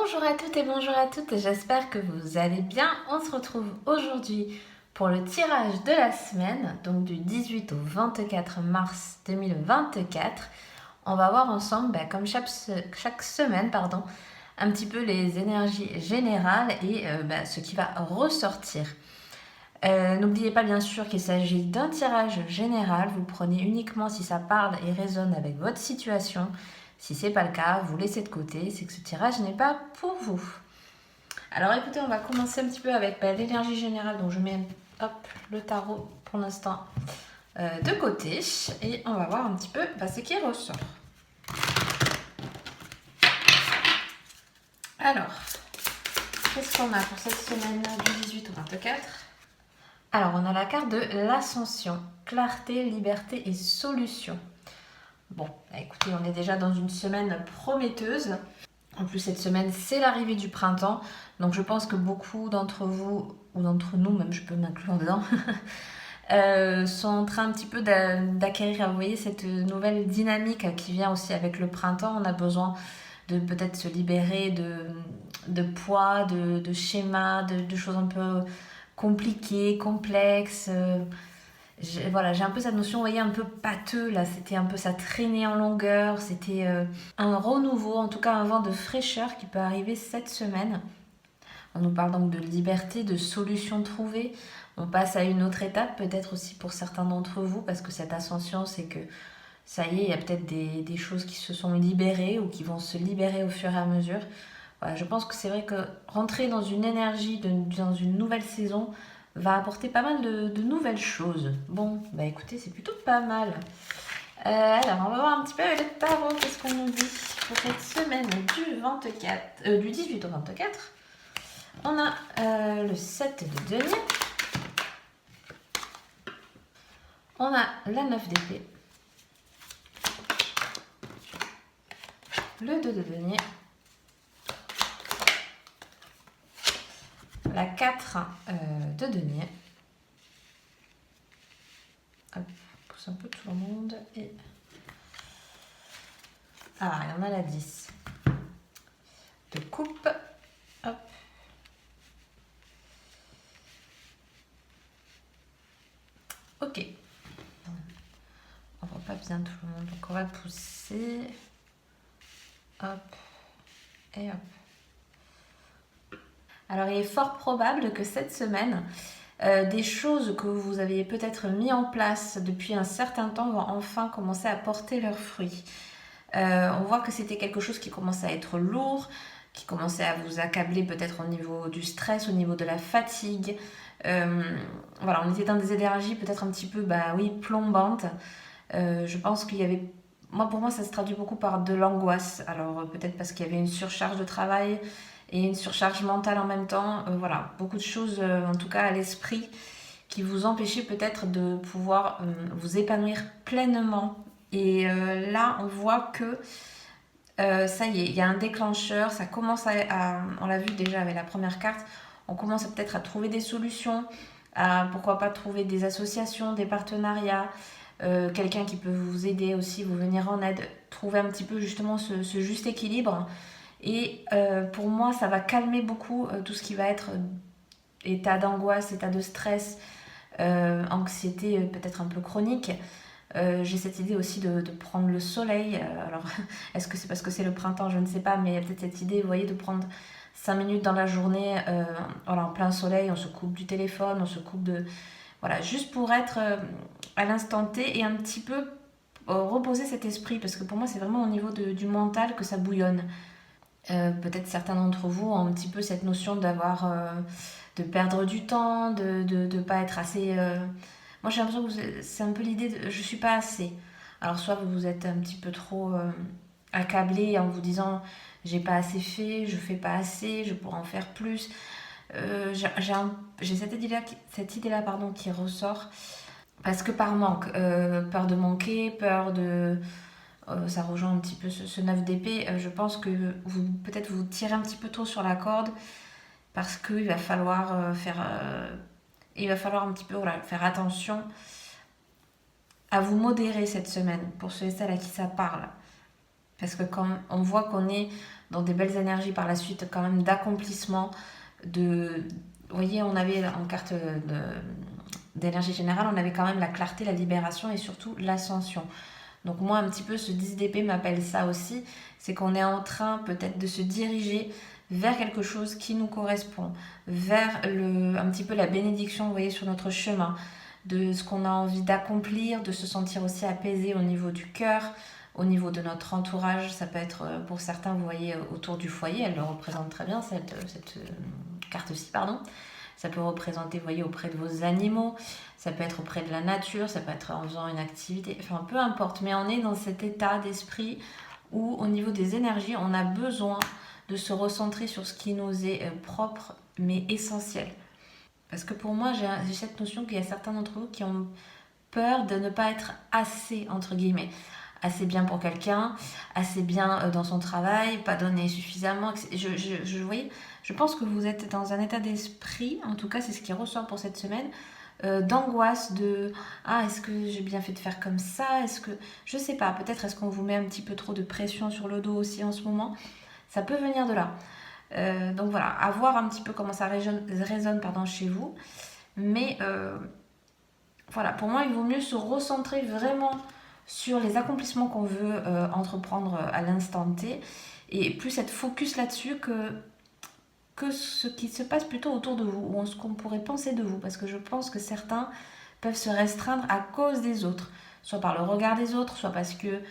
Bonjour à toutes et bonjour à toutes, j'espère que vous allez bien. On se retrouve aujourd'hui pour le tirage de la semaine, donc du 18 au 24 mars 2024. On va voir ensemble, comme chaque semaine, un petit peu les énergies générales et ce qui va ressortir. N'oubliez pas bien sûr qu'il s'agit d'un tirage général, vous prenez uniquement si ça parle et résonne avec votre situation. Si ce n'est pas le cas, vous laissez de côté, c'est que ce tirage n'est pas pour vous. Alors écoutez, on va commencer un petit peu avec l'énergie générale, donc je mets le tarot pour l'instant de côté et on va voir un petit peu ce qui ressort. Alors, qu'est-ce qu'on a pour cette semaine du 18 au 24 ? Alors, on a la carte de l'ascension, clarté, liberté et solution. Bon, écoutez, on est déjà dans une semaine prometteuse. En plus, cette semaine, c'est l'arrivée du printemps. Donc, je pense que beaucoup d'entre vous, ou d'entre nous, même je peux m'inclure dedans, sont en train un petit peu d'acquérir, vous voyez, cette nouvelle dynamique qui vient aussi avec le printemps. On a besoin de peut-être se libérer de poids, de schémas, de choses un peu compliquées, complexes. J'ai un peu cette notion, vous voyez, un peu pâteux là, c'était un peu ça traînait en longueur, c'était un renouveau, en tout cas un vent de fraîcheur qui peut arriver cette semaine. On nous parle donc de liberté, de solutions trouvées. On passe à une autre étape, peut-être aussi pour certains d'entre vous, parce que cette ascension, c'est que ça y est, il y a peut-être des choses qui se sont libérées ou qui vont se libérer au fur et à mesure. Voilà, je pense que c'est vrai que rentrer dans une énergie, dans une nouvelle saison, va apporter pas mal de nouvelles choses. Bon, écoutez, c'est plutôt pas mal. Alors, on va voir un petit peu avec le tarot, qu'est-ce qu'on nous dit pour cette semaine du 18 au 24. On a le 7 de denier. On a la 9 d'épée. Le 2 de denier. La 4 de denier. Hop, on pousse un peu tout le monde. Et... ah, il y en a la 10 de coupe. Hop. Ok. On voit pas bien tout le monde, donc on va pousser. Hop. Et hop. Alors, il est fort probable que cette semaine, des choses que vous aviez peut-être mis en place depuis un certain temps vont enfin commencer à porter leurs fruits. On voit que c'était quelque chose qui commençait à être lourd, qui commençait à vous accabler peut-être au niveau du stress, au niveau de la fatigue. On était dans des énergies peut-être un petit peu, plombantes. Je pense qu'il y avait... pour moi, ça se traduit beaucoup par de l'angoisse. Alors, peut-être parce qu'il y avait une surcharge de travail et une surcharge mentale en même temps. Beaucoup de choses, en tout cas à l'esprit, qui vous empêchaient peut-être de pouvoir vous épanouir pleinement. Et là, on voit que ça y est, il y a un déclencheur, ça commence on l'a vu déjà avec la première carte, on commence peut-être à trouver des solutions, à pourquoi pas trouver des associations, des partenariats, quelqu'un qui peut vous aider aussi, vous venir en aide, trouver un petit peu justement ce juste équilibre. Et pour moi, ça va calmer beaucoup tout ce qui va être état d'angoisse, état de stress, anxiété peut-être un peu chronique. J'ai cette idée aussi de prendre le soleil. Alors, est-ce que c'est parce que c'est le printemps? Je ne sais pas, mais il y a peut-être cette idée, vous voyez, de prendre 5 minutes dans la journée, en plein soleil, on se coupe du téléphone, on se coupe de... Voilà, juste pour être à l'instant T et un petit peu reposer cet esprit, parce que pour moi, c'est vraiment au niveau du mental que ça bouillonne. Peut-être certains d'entre vous ont un petit peu cette notion de perdre du temps, de pas être assez... Moi, j'ai l'impression que c'est un peu l'idée de je suis pas assez. Alors, soit vous êtes un petit peu trop accablé en vous disant j'ai pas assez fait, je fais pas assez, je pourrais en faire plus. J'ai cette idée-là, qui ressort parce que par manque, peur de manquer, peur de... ça rejoint un petit peu ce 9 d'épée. Je pense que peut-être vous tirez un petit peu trop sur la corde parce qu'il va falloir il va falloir un petit peu faire attention à vous modérer cette semaine pour ceux et celles à qui ça parle. Parce que quand on voit qu'on est dans des belles énergies par la suite, quand même d'accomplissement, de... Vous voyez, on avait en carte d'énergie générale, on avait quand même la clarté, la libération et surtout l'ascension. Donc moi, un petit peu, ce 10 d'épée m'appelle ça aussi, c'est qu'on est en train peut-être de se diriger vers quelque chose qui nous correspond, vers un petit peu la bénédiction, vous voyez, sur notre chemin, de ce qu'on a envie d'accomplir, de se sentir aussi apaisé au niveau du cœur, au niveau de notre entourage. Ça peut être, pour certains, vous voyez, autour du foyer, elle le représente très bien, cette carte-ci, pardon. Ça peut représenter, vous voyez, auprès de vos animaux, ça peut être auprès de la nature, ça peut être en faisant une activité, enfin peu importe, mais on est dans cet état d'esprit où au niveau des énergies, on a besoin de se recentrer sur ce qui nous est propre mais essentiel. Parce que pour moi, j'ai cette notion qu'il y a certains d'entre vous qui ont peur de ne pas être assez, entre guillemets, assez bien pour quelqu'un, assez bien dans son travail, pas donner suffisamment. Vous voyez, je pense que vous êtes dans un état d'esprit, en tout cas c'est ce qui ressort pour cette semaine, d'angoisse, de ah, est-ce que j'ai bien fait de faire comme ça, est-ce que je sais pas, peut-être est-ce qu'on vous met un petit peu trop de pression sur le dos aussi en ce moment, ça peut venir de là. Donc voilà, à voir un petit peu comment ça résonne pardon, chez vous, mais voilà, pour moi il vaut mieux se recentrer vraiment sur les accomplissements qu'on veut entreprendre à l'instant T et plus être focus là-dessus que ce qui se passe plutôt autour de vous ou ce qu'on pourrait penser de vous, parce que je pense que certains peuvent se restreindre à cause des autres, soit par le regard des autres, soit parce que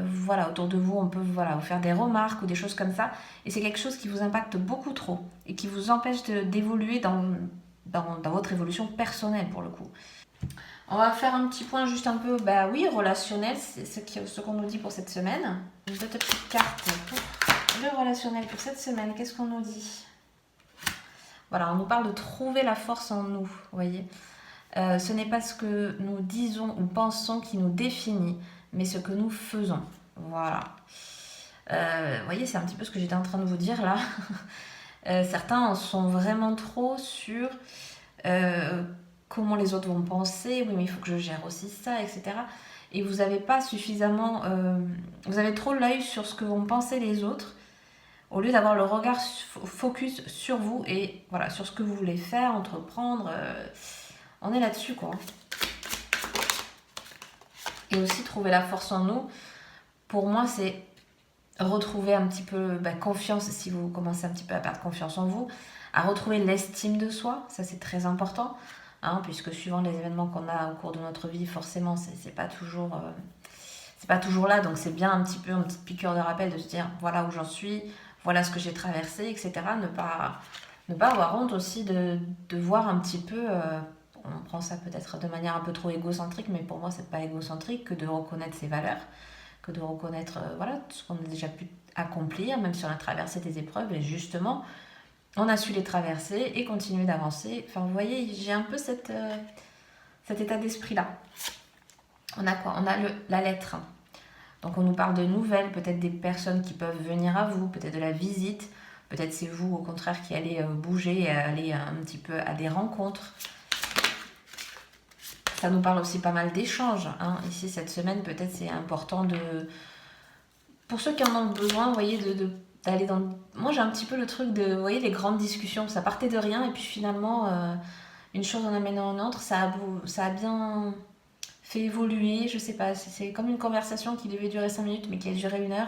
voilà, autour de vous on peut voilà, vous faire des remarques ou des choses comme ça, et c'est quelque chose qui vous impacte beaucoup trop et qui vous empêche d'évoluer dans votre évolution personnelle pour le coup. On va faire un petit point juste un peu, bah oui, relationnel, c'est ce qu'on nous dit pour cette semaine. Deux petites cartes pour le relationnel pour cette semaine, qu'est-ce qu'on nous dit? Voilà, on nous parle de trouver la force en nous, vous voyez. Ce n'est pas ce que nous disons ou pensons qui nous définit, mais ce que nous faisons. Voilà. Vous voyez, c'est un petit peu ce que j'étais en train de vous dire là. Certains en sont vraiment trop sur comment les autres vont penser, oui mais il faut que je gère aussi ça, etc. Et vous n'avez pas suffisamment... vous avez trop l'œil sur ce que vont penser les autres, au lieu d'avoir le regard focus sur vous et voilà, sur ce que vous voulez faire, entreprendre. On est là-dessus quoi. Et aussi trouver la force en nous, pour moi c'est retrouver un petit peu confiance, si vous commencez un petit peu à perdre confiance en vous, à retrouver l'estime de soi, ça c'est très important, hein, puisque suivant les événements qu'on a au cours de notre vie, forcément c'est pas toujours là, donc c'est bien un petit peu une petite piqûre de rappel de se dire voilà où j'en suis, voilà ce que j'ai traversé, etc. Ne pas avoir honte aussi de voir un petit peu, on prend ça peut-être de manière un peu trop égocentrique, mais pour moi c'est pas égocentrique que de reconnaître ses valeurs, que de reconnaître voilà, tout ce qu'on a déjà pu accomplir, même si on a traversé des épreuves, et justement, on a su les traverser et continuer d'avancer. Enfin, vous voyez, j'ai un peu cet état d'esprit-là. On a quoi? On a la lettre. Donc on nous parle de nouvelles, peut-être des personnes qui peuvent venir à vous, peut-être de la visite, peut-être c'est vous au contraire qui allez bouger et aller un petit peu à des rencontres. Ça nous parle aussi pas mal d'échanges. Hein. Ici, cette semaine, peut-être c'est important de... Pour ceux qui en ont besoin, vous voyez, d'aller dans... Moi, j'ai un petit peu le truc de... Vous voyez, les grandes discussions, ça partait de rien et puis finalement, une chose en amenant une autre, ça a bien fait évoluer. Je sais pas, c'est comme une conversation qui devait durer 5 minutes mais qui a duré 1 heure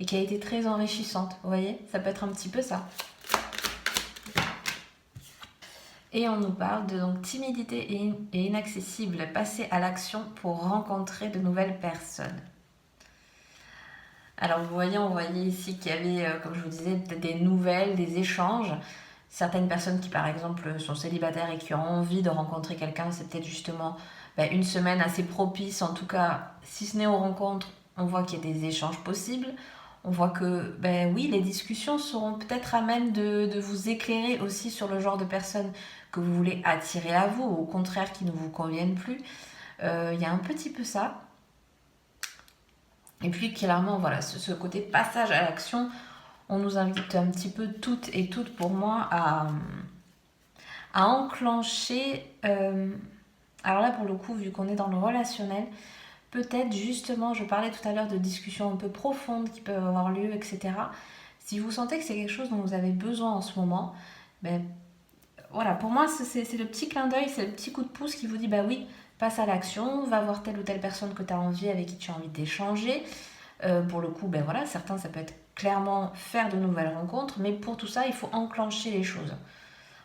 et qui a été très enrichissante. Vous voyez, ça peut être un petit peu ça. Et on nous parle de donc, timidité et inaccessible, passer à l'action pour rencontrer de nouvelles personnes. Alors vous voyez, on voyait ici qu'il y avait, comme je vous disais, peut-être des nouvelles, des échanges. Certaines personnes qui par exemple sont célibataires et qui ont envie de rencontrer quelqu'un, c'est peut-être justement une semaine assez propice. En tout cas, si ce n'est aux rencontres, on voit qu'il y a des échanges possibles. On voit que, oui, les discussions seront peut-être à même de vous éclairer aussi sur le genre de personnes que vous voulez attirer à vous, ou au contraire qui ne vous conviennent plus. Il y a un petit peu ça. Et puis clairement, voilà, ce côté passage à l'action, on nous invite un petit peu toutes et toutes, pour moi, à enclencher... alors là, pour le coup, vu qu'on est dans le relationnel, peut-être justement, je parlais tout à l'heure de discussions un peu profondes qui peuvent avoir lieu, etc. Si vous sentez que c'est quelque chose dont vous avez besoin en ce moment, ben voilà, pour moi, c'est le petit clin d'œil, c'est le petit coup de pouce qui vous dit, bah oui, passe à l'action, va voir telle ou telle personne que tu as envie, avec qui tu as envie d'échanger. Pour le coup, ben voilà, certains, ça peut être clairement faire de nouvelles rencontres, mais pour tout ça, il faut enclencher les choses.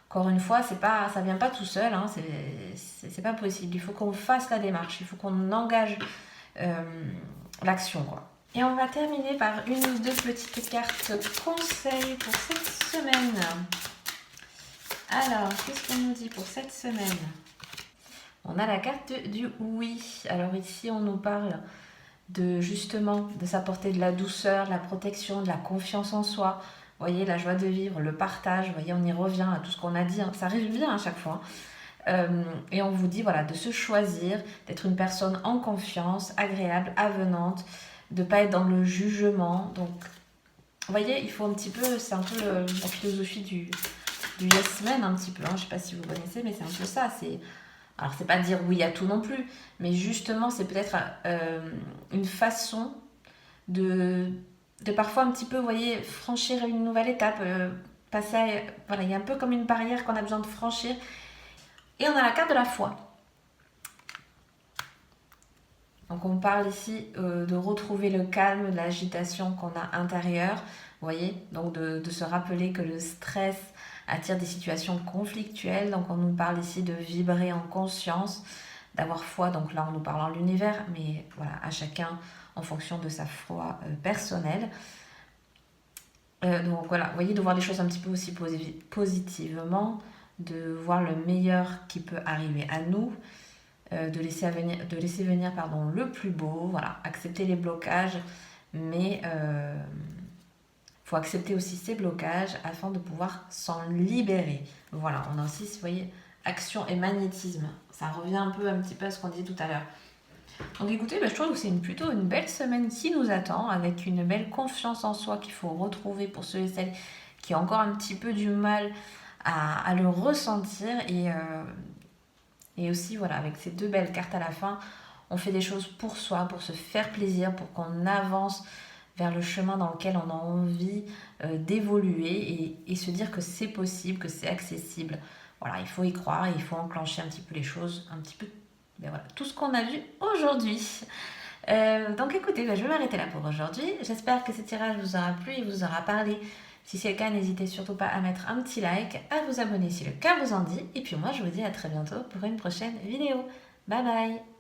Encore une fois, ça vient pas tout seul, hein, c'est pas possible. Il faut qu'on fasse la démarche, il faut qu'on engage euh, l'action, quoi. Et on va terminer par une ou deux petites cartes conseils pour cette semaine. Alors, qu'est-ce qu'on nous dit pour cette semaine? On a la carte du oui. Alors ici, on nous parle de justement de s'apporter de la douceur, de la protection, de la confiance en soi. Vous voyez, la joie de vivre, le partage. Vous voyez, on y revient à tout ce qu'on a dit. Hein. Ça arrive bien à chaque fois. Et on vous dit voilà de se choisir, d'être une personne en confiance, agréable, avenante, de ne pas être dans le jugement. Donc, vous voyez, il faut un petit peu, c'est un peu la philosophie du yes man un petit peu. Hein. Je ne sais pas si vous connaissez, mais c'est un peu ça. Alors, c'est pas dire oui à tout non plus, mais justement, c'est peut-être une façon de parfois un petit peu, vous voyez, franchir une nouvelle étape, voilà, il y a un peu comme une barrière qu'on a besoin de franchir. Et on a la carte de la foi. Donc on parle ici de retrouver le calme, l'agitation qu'on a intérieure, vous voyez, donc de se rappeler que le stress attire des situations conflictuelles, donc on nous parle ici de vibrer en conscience, d'avoir foi, donc là on nous parle en l'univers, mais voilà, à chacun en fonction de sa foi personnelle. Donc voilà, vous voyez, de voir les choses un petit peu aussi positivement, de voir le meilleur qui peut arriver à nous, de laisser venir le plus beau, voilà, accepter les blocages, mais faut accepter aussi ces blocages afin de pouvoir s'en libérer. Voilà, on a aussi, vous voyez, action et magnétisme. Ça revient un petit peu à ce qu'on disait tout à l'heure. Donc écoutez, je trouve que c'est plutôt une belle semaine qui nous attend, avec une belle confiance en soi qu'il faut retrouver pour ceux et celles qui ont encore un petit peu du mal à le ressentir. Et aussi, voilà, avec ces deux belles cartes à la fin, on fait des choses pour soi, pour se faire plaisir, pour qu'on avance vers le chemin dans lequel on a envie d'évoluer et se dire que c'est possible, que c'est accessible. Voilà, il faut y croire et il faut enclencher un petit peu les choses, un petit peu, voilà, tout ce qu'on a vu aujourd'hui. Donc écoutez, je vais m'arrêter là pour aujourd'hui. J'espère que ce tirage vous aura plu et vous aura parlé. Si c'est le cas, n'hésitez surtout pas à mettre un petit like, à vous abonner si le cœur vous en dit. Et puis moi, je vous dis à très bientôt pour une prochaine vidéo. Bye bye!